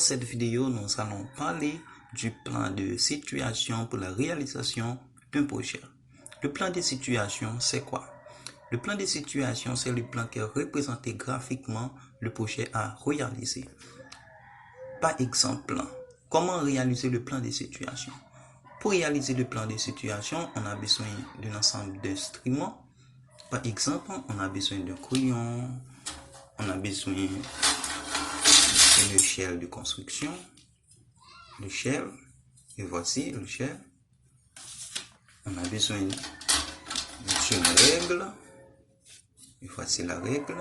cette vidéo, nous allons parler du plan de situation pour la réalisation d'un projet. Le plan de situation, c'est quoi? Le plan de situation, c'est le plan qui représente graphiquement le projet à réaliser. Par exemple, comment réaliser le plan de situation? Pour réaliser le plan de situation, on a besoin d'un ensemble d'instruments. Par exemple, on a besoin d'un crayon, on a besoin d'une échelle de construction, l'échelle, et voici l'échelle. On a besoin d'une règle, et voici la règle.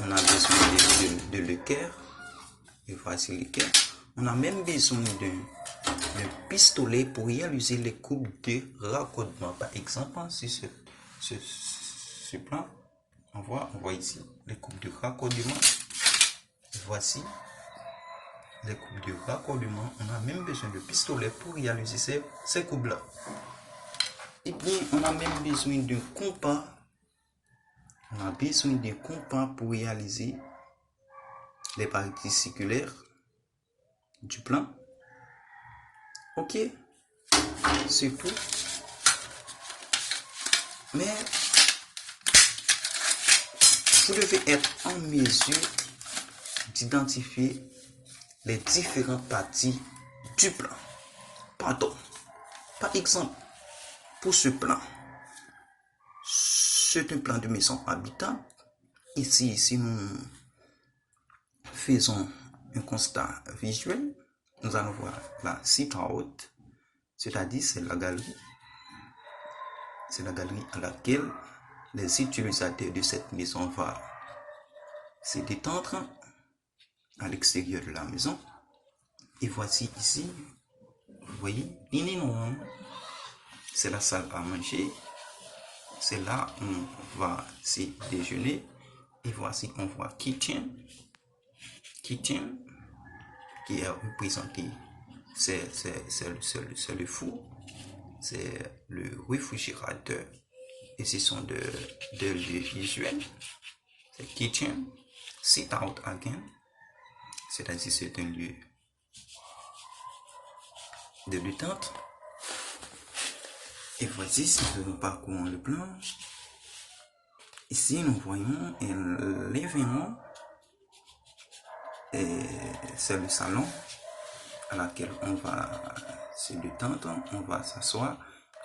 On a besoin de l'équerre, et voici l'équerre. On a même besoin d'un pistolet pour réaliser les coupes de raccordement. Par exemple, si ce plan, on voit ici les coupes de raccordement. Voici les coupes de raccordement. On a même besoin de pistolet pour réaliser ces coupes-là. Et puis, on a même besoin d'un compas. On a besoin d'un compas pour réaliser les parties circulaires du plan. Ok, c'est tout. Mais vous devez être en mesure d'identifier les différentes parties du plan. Pardon. Par exemple, pour ce plan, c'est un plan de maison habitable. Ici, si nous faisons un constat visuel, nous allons voir la sit-out, c'est-à-dire c'est la galerie. C'est la galerie à laquelle les utilisateurs de cette maison vont se détendre à l'extérieur de la maison. Et voici ici, vous voyez, c'est la salle à manger. C'est là où on va se déjeuner. Et voici, on voit kitchen, qui est représenté, c'est le four, c'est le réfrigérateur. Et ce sont de lieux visuels. C'est kitchen, sit out again, c'est-à-dire c'est un lieu de détente. Et voici, si nous parcourons le plan, ici nous voyons l'événement, et c'est le salon à laquelle on va se détendre, on va s'asseoir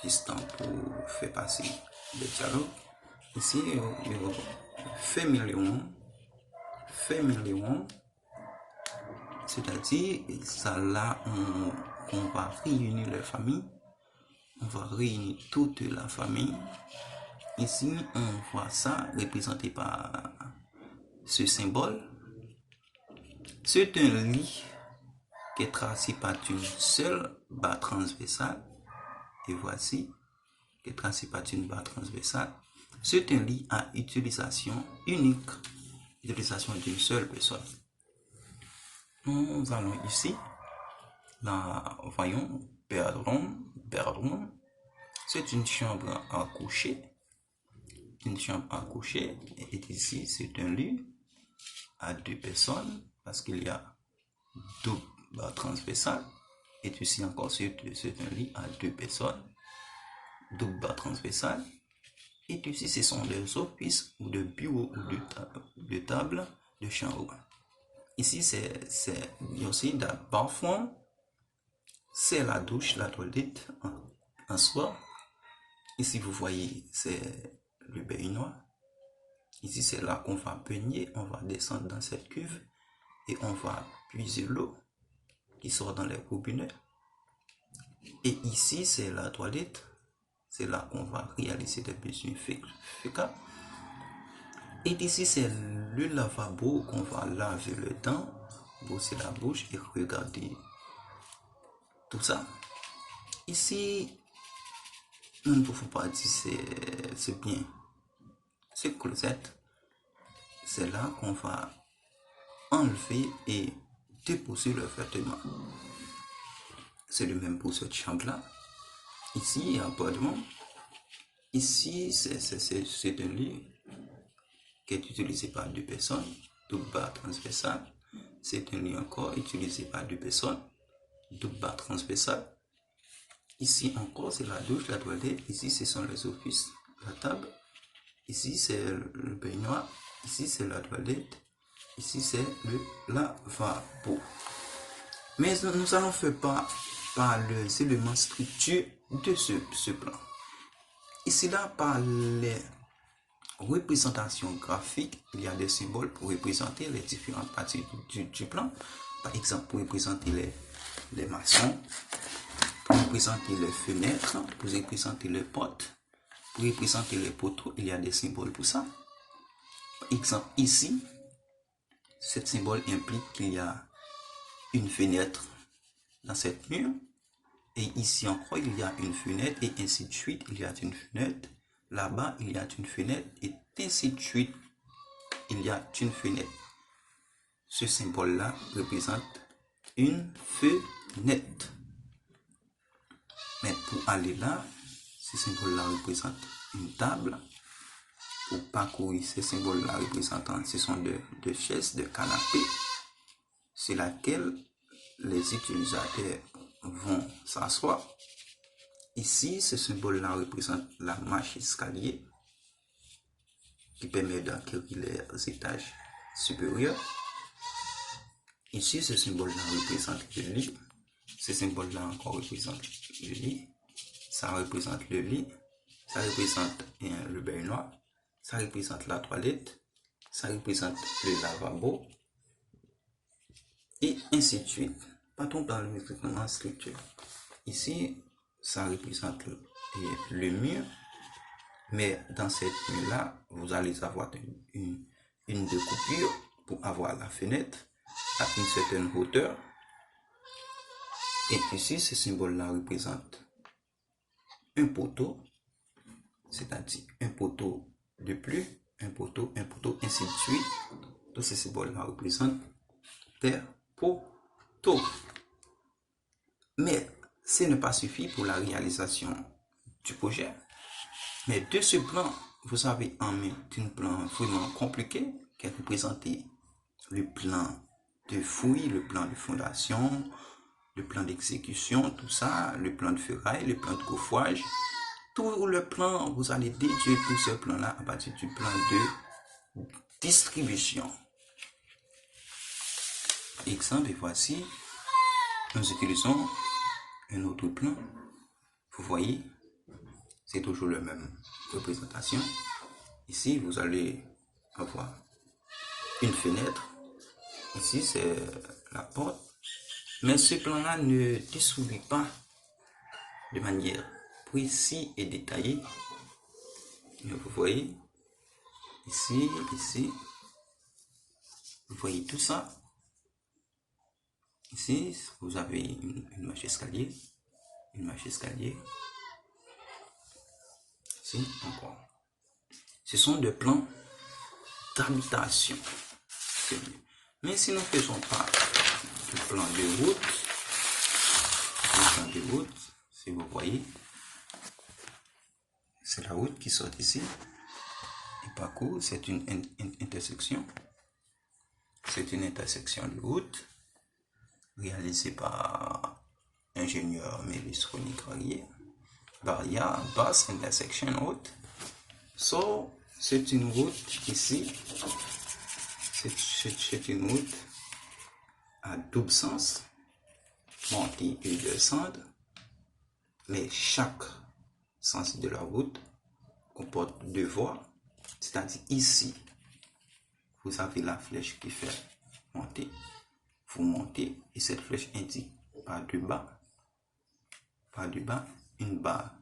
juste pour faire passer des dialogues. Ici, family room, c'est-à-dire ça là on va réunir les familles, on va réunir toute la famille. Ici, on voit ça représenté par ce symbole. C'est un lit qui est tracé par une seule barre transversale. Et voici, qui est tracé par une barre transversale. C'est un lit à utilisation unique, utilisation d'une seule personne. Nous allons ici, là, voyons, bedroom. C'est une chambre à coucher. Une chambre à coucher. Et ici, c'est un lit à deux personnes, parce qu'il y a deux barres transversales. Et ici encore, c'est un lit à deux personnes, double barre transversale. Et ici, ce sont des offices ou de bureaux ou de tables de chambre. Ici, il y a aussi la bathroom. C'est la douche, la toilette en soi. Ici, vous voyez, c'est le baignoire. Ici, c'est là qu'on va baigner. On va descendre dans cette cuve et on va puiser l'eau qui sort dans les robinets. Et ici, c'est la toilette. C'est là qu'on va réaliser des besoins fécaux. Et ici, c'est le lavabo qu'on va laver le dents, brosser la bouche et regarder tout ça. Ici, nous ne pouvons pas dire c'est bien. C'est closet. C'est là qu'on va enlever et déposer le vêtement. C'est le même pour cette chambre-là. Ici, il y a un appartement. Ici, c'est un lit qui est utilisé par deux personnes, double barre transversale. C'est un lit encore utilisé par deux personnes. Double barre transversale. Ici encore, c'est la douche, la toilette. Ici, ce sont les offices, la table. Ici, c'est le baignoire. Ici, c'est la toilette. Ici, c'est le lavabo. Mais nous allons faire par les éléments structure de ce plan. Ici, là, par les représentations graphiques, il y a des symboles pour représenter les différentes parties du plan. Par exemple, pour représenter les maçons, pour représenter les fenêtres, pour représenter les portes, pour représenter les poteaux, il y a des symboles pour ça. Par exemple, ici, ce symbole implique qu'il y a une fenêtre dans cette mur. Et ici encore, il y a une fenêtre et ainsi de suite. Il y a une fenêtre. Là-bas, il y a une fenêtre et ainsi de suite. Il y a une fenêtre. Ce symbole-là représente une fenêtre. Mais pour aller là, ce symbole-là représente une table. Pour parcourir ces symboles-là représentant, ce sont de chaises, de canapés, sur laquelle les utilisateurs vont s'asseoir. Ici, ce symbole-là représente la marche escalier qui permet d'acquérir les étages supérieurs. Ici, ce symbole-là représente le lit. Ce symbole-là encore représente le lit. Ça représente le lit. Ça représente le baignoire. Ça représente la toilette. Ça représente le lavabo. Et ainsi de suite. Partons dans le recrutement structure. Ici, ça représente le mur. Mais dans cette mur-là, vous allez avoir une découpure pour avoir la fenêtre à une certaine hauteur. Et ici, ce symbole-là représente un poteau, c'est-à-dire un poteau de plus, un poteau, ainsi de suite. Tous ces symboles-là représentent des poteaux. Mais ce n'est pas suffit pour la réalisation du projet. Mais de ce plan, vous avez en main un plan vraiment compliqué qui est représenté le plan de fouille, le plan de fondation, le plan d'exécution, tout ça, le plan de ferraille, le plan de coffrage. Tout le plan, vous allez déduire tout ce plan-là à partir du plan de distribution. Exemple, et voici, nous utilisons un autre plan. Vous voyez, c'est toujours la même représentation. Ici, vous allez avoir une fenêtre. Ici, c'est la porte. Mais ce plan-là ne distribue pas de manière précise et détaillée. Vous voyez, ici, ici, vous voyez tout ça. Ici, vous avez une marche escalier, Ici, encore. Ce sont des plans d'habitation. Mais si nous ne faisons pas le plan de route, si vous voyez, c'est la route qui sort ici. Et parcours, c'est une intersection. C'est une intersection de route réalisée par ingénieur Mélis Ronic Barrière, Basse Intersection Route. So, c'est une route ici. C'est une route à double sens, monter et descendre. Mais chaque sens de la route comporte deux voies. C'est-à-dire ici, vous avez la flèche qui fait monter. Vous montez et cette flèche indique par du bas, une barre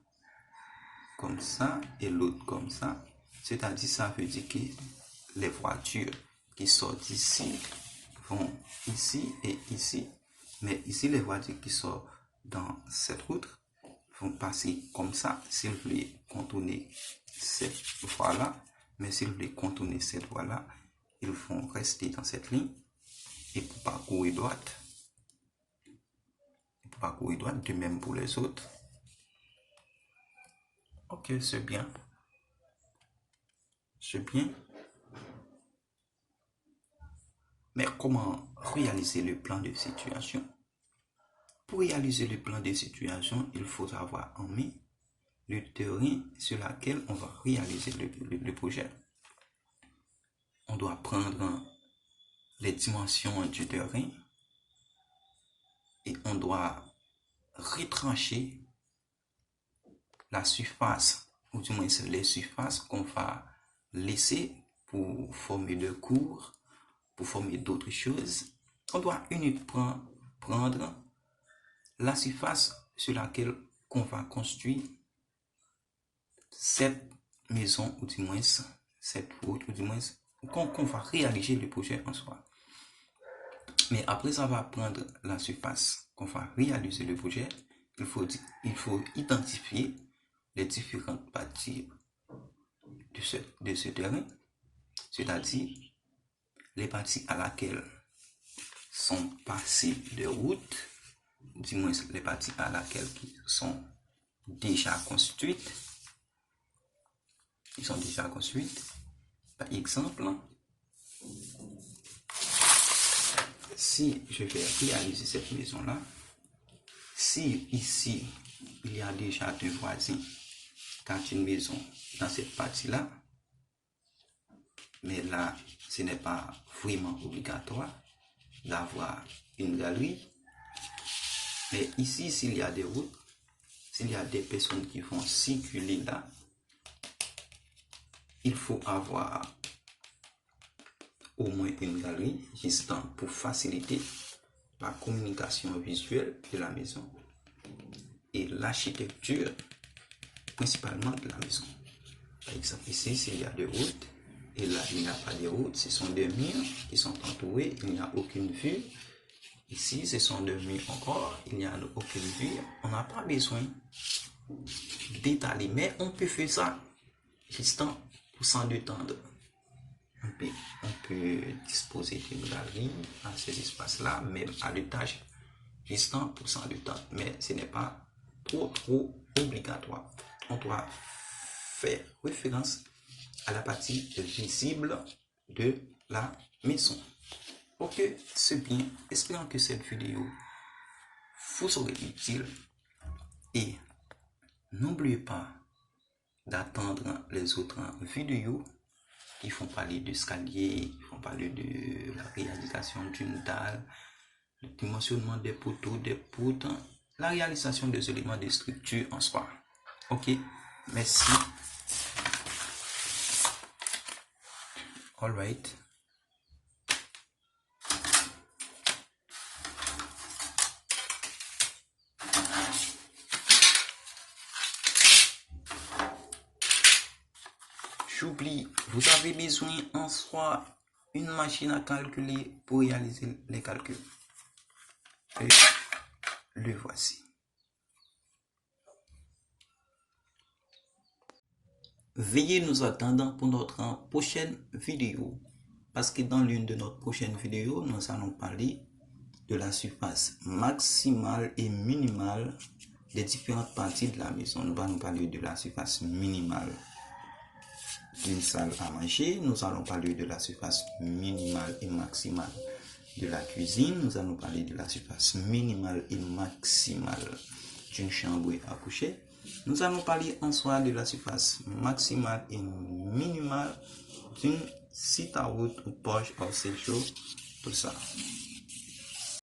comme ça et l'autre comme ça. C'est-à-dire, ça veut dire que les voitures qui sortent d'ici vont ici et ici. Mais ici, les voitures qui sortent dans cette route vont passer comme ça s'ils veulent contourner cette voie-là. Mais s'ils veulent contourner cette voie-là, ils vont rester dans cette ligne et pour parcourir droite. De même pour les autres. Ok, c'est bien. Mais comment réaliser le plan de situation. Pour réaliser le plan de situation, il faut avoir en main le terrain sur lequel on va réaliser le projet. On doit prendre les dimensions du terrain et on doit retrancher la surface, ou du moins les surfaces qu'on va laisser pour former le cours, pour former d'autres choses. On doit uniquement prendre la surface sur laquelle on va construire cette maison, ou du moins cette route, ou du moins qu'on va réaliser le projet en soi. Mais après avoir prendre la surface qu'on va réaliser le projet, il faut identifier les différentes parties de ce terrain, c'est-à-dire les parties à laquelle sont passées de route, du moins les parties à laquelle qui sont déjà construites. Ils sont déjà construites. Par exemple, si je vais réaliser cette maison-là, si ici, il y a déjà deux voisins qui ont une maison dans cette partie-là, mais là, ce n'est pas vraiment obligatoire d'avoir une galerie. Mais ici, s'il y a des routes, s'il y a des personnes qui vont circuler là, il faut avoir au moins une galerie existant pour faciliter la communication visuelle de la maison et l'architecture principalement de la maison. Par exemple, ici, s'il y a des routes, et là, il n'y a pas de routes, ce sont des murs qui sont entourés, il n'y a aucune vue. Ici, ce sont des murs encore, il n'y a aucune vue. On n'a pas besoin d'étaler, mais on peut faire ça justement pour s'en détendre. On peut disposer d'une galerie à ces espaces-là, même à l'étage, justement pour s'en détendre. Mais ce n'est pas trop obligatoire. On doit faire référence à la partie visible de la maison. Ok, c'est bien. Espérons que cette vidéo vous sera utile et n'oubliez pas d'attendre les autres vidéos qui font parler d'escalier, qui font parler de la réalisation d'une dalle, le dimensionnement des poteaux, des poutres, la réalisation des éléments de structure en soi. Ok, merci. All right. J'oublie, vous avez besoin en soi une machine à calculer pour réaliser les calculs. Et le voici. Veuillez nous attendre pour notre prochaine vidéo. Parce que dans l'une de notre prochaines vidéos, nous allons parler de la surface maximale et minimale des différentes parties de la maison. Nous allons parler de la surface minimale d'une salle à manger. Nous allons parler de la surface minimale et maximale de la cuisine. Nous allons parler de la surface minimale et maximale d'une chambre à coucher. Nous allons parler en soi de la surface maximale et minimale d'une site à route ou poche au séjour. Tout ça.